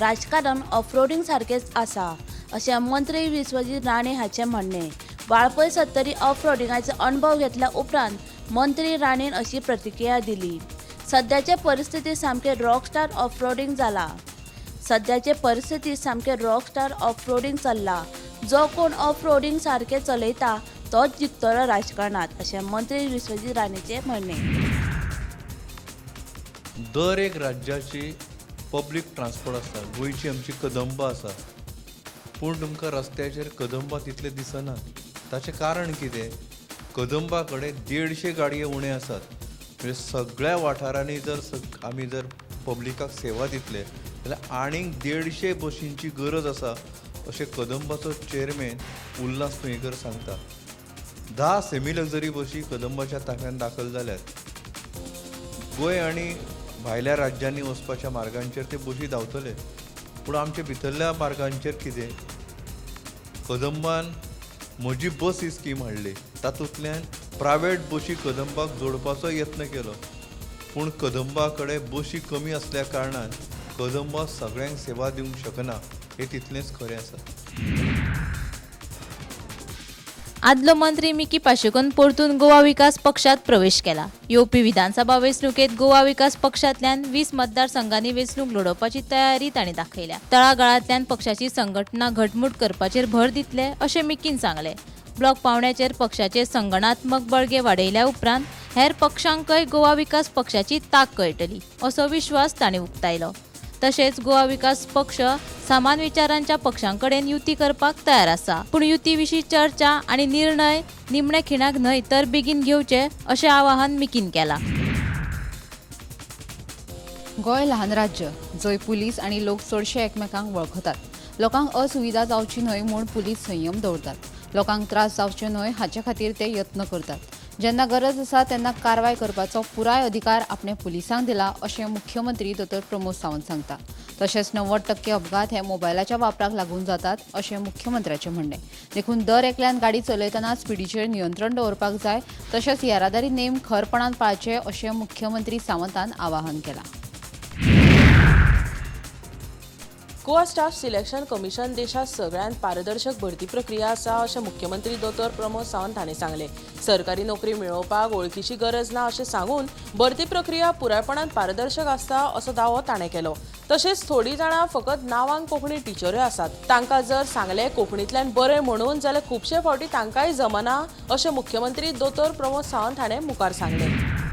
राजकारण ऑफरोडिंग सारखेच आसा अशें मंत्री विश्वजीत राणे हाचें म्हणणें। वाळपय सत्तरी ऑफरोडिंगाचो अनुभव घेतल्या उपरांत मंत्री राणेन अशी प्रतिक्रिया दिली। सद्याचे परिस्थितीत सामके रॉकस्टार ऑफरोडिंग जाला। सद्याचे परिस्थितीत सामके रॉकस्टार ऑफरोडिंग चल्ला। जो कोण ऑफरोडिंग सारखे चलयता तोच जिखतलो राजकारणात अशें मंत्री विश्वजीत राणेचें म्हणणें। दर एक राज्याची पब्लीक ट्रान्सपोर्ट आसता। गोंयची आमची कदंबा आसा, पूण तुमकां रस्त्याचेर कदंबा तितले दिसना। ताचें कारण कितें? कदंबा कडेन 150 गाडयो उणे आसात। म्हणजे सगळ्या वाठारांनी जर आमी जर पब्लिकाक सेवा दितले जाल्यार आनीक 150 बशींची गरज आसा अशें कदंबाचो चेअरमॅन उल्हास तुयेकर सांगता। 10 सेमी लक्झरी बशी कदंबाच्या ताफ्यान दाखल जाल्यात। गोंय आनी भायल्या राज्यांनी वचपाच्या मार्गांचेर ते बशी धांवतले, पूण आमच्या भितरल्या मार्गांचेर कितें? कदंबान म्हजी बस ही स्कीम हाडली, तातूंतल्यान प्रायवेट बशी कदंबाक जोडपाचो यत्न केलो, पूण कदंबा कडेन बशी कमी असल्या कारणान कदंबा सगळ्यांक सेवा दिवंक शकना, हे तितलेंच खरें आसा। आदलो मंत्री मिकी पाशेकन परतून गोवा विकास पक्षात प्रवेश केला। येवपी विधानसभा वेंचणुकेत गोवा विकास पक्षांतल्यान 20 मतदारसंघांनी वेंचणूक लडोवपाची तयारी तांणी दाखयल्या। तळागाळांतल्यान पक्षाची संघटना घटमूट करपाचेर भर दितले अशें मिकीन सांगलें। ब्लॉक पावंड्याचेर पक्षाचे संघटनात्मक बळगे वाडयल्या उपरांत हेर पक्षांकय गोवा विकास पक्षाची तांक कळटली असो विश्वास तांणी उक्तायलो। तशेंच गोवा विकास पक्ष समान विचारांच्या पक्षां कडेन युती करपाक तयार आसा, पूण युती विशीं चर्चा आनी निर्णय निमणे खिणाक न्हय तर बेगीन घेवचे अशें आवाहन मिकीन केलां। गोंय ल्हान राज्य जंय पुलीस आनी लोक चडशे एकमेकांक वळखतात। लोकांक असुविधा जावची न्हय म्हूण पुलीस संयम दवरतात। लोकांक त्रास जावचे न्हय हाचे खातीर ते यत्न करतात। जेन्ना गरज आसा तेन्ना कारवाय करपाचो पुराय अधिकार आपल्या पुलिसांक दिला अशें मुख्यमंत्री डॉ प्रमोद सावंत सांगता। तशेंच 90% अपघात हे मोबायलाच्या वापराक लागून जातात अशें मुख्यमंत्र्याचें म्हणणें। देखून दर एकल्यान गाडी चलयतना स्पिडीचेर नियंत्रण दवरपाक जाय, तशेंच येरादारी नेम खरपणान पाळचे अशें मुख्यमंत्री सावंतान आवाहन केलां। गोवा स्टाफ सिलेक्शन कमिशन देशात सगळ्यांत पारदर्शक भरती प्रक्रिया आसा अशें मुख्यमंत्री डॉ प्रमोद सावंत हांणी सांगलें। सरकारी नोकरी मेळोवपाक वळखीची गरज ना अशें सांगून भरती प्रक्रिया पुरायपणान पारदर्शक आसता असो दावो ताणें केलो। तशेंच थोडीं जाणां फकत नांवांक कोंकणी टिचऱ्यो आसात। तांकां जर सांगलें कोंकणींतल्यान बरें म्हणून जाल्यार खुबशे फावटी तांकांय जमना अशें मुख्यमंत्री डॉ प्रमोद सावंत हाणें मुखार सांगलें।